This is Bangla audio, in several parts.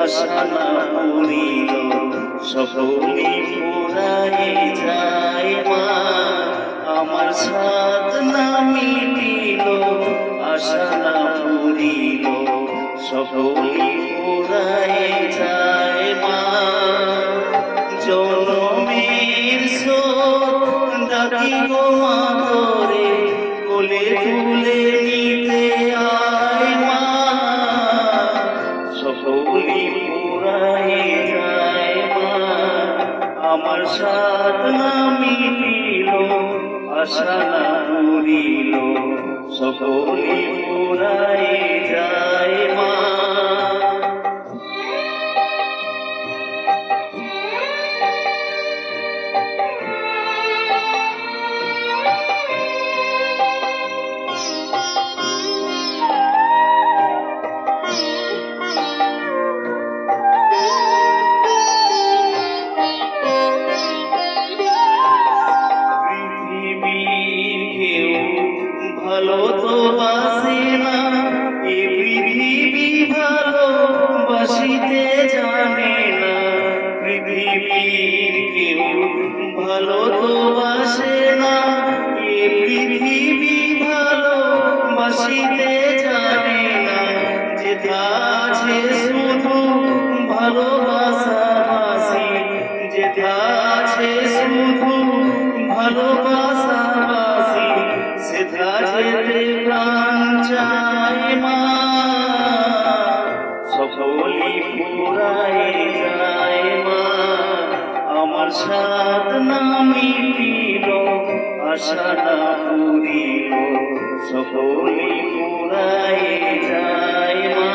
আশা না পুরিল সকলি ফুরাই যায় মা আমার সাথ না মিটিল আশা না পুরিল সকলি ফুরাই যায় মা জনমের শোক ডাকি গো মা তোরে কোলে তুলে নিতে আয় মা সকলি ফুরাই যায় মা আমার সাথ না মিটিল আশা না পুরিল সকলি ফুরাই যায় মা ভালো তো বাসে না এ পৃথিবী ভালো বাসিতে জানে না পৃথিবীর কেউ ভালো তো বাসে না এ পৃথিবী ভালো বাসিতে জানে না যেথা আছে শুধু ভালোবাসা বাসি যেথা আছে শুধু ভালোবাসা বাসি সেথা যেতে প্রাণ চায় মা সকলি ফুরাই যায় মা আমার সাথ না মিটিল আশা না পুরিল সকলি ফুরাই যায় মা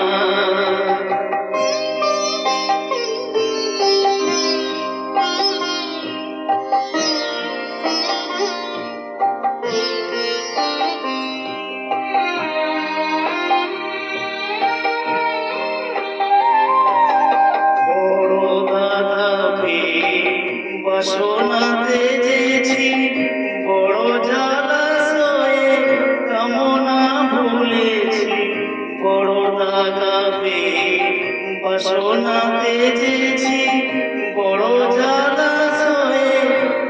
বাসনাতে যেছি বড় জলাশয়ে কামনা ভুলেছি বড় দাগা পেয়ে বাসনাতে যেছি বড় জলাশয়ে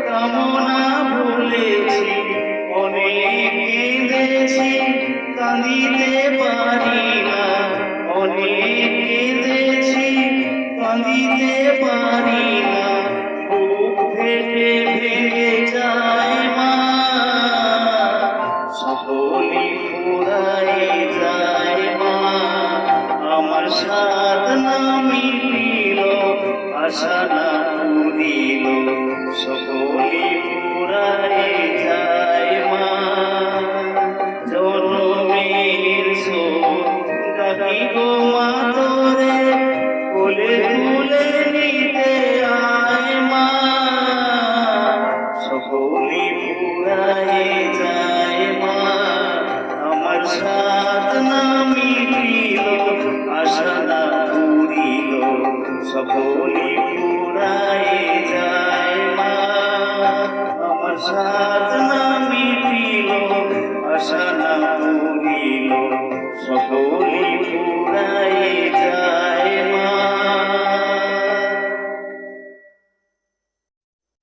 কামনা ভুলেছি অনেক কেঁদেছি কাঁদিতে পারি না অনেক কেঁদেছি কাঁদিতে পারি না ভেঙে ভেঙে যায় মা সকলি ফুরাই যায় মা আমার সাথ না মিটিল আশা না পুরিল সকলি ফুরাই যায় মা জনমের শোক ডাকি গো মা তোরে কোলে তুলে নিতে আয় মা সকলি ফুরাই যায় মা আমার সাথ না মিটিল আশা না পুরিল সকলি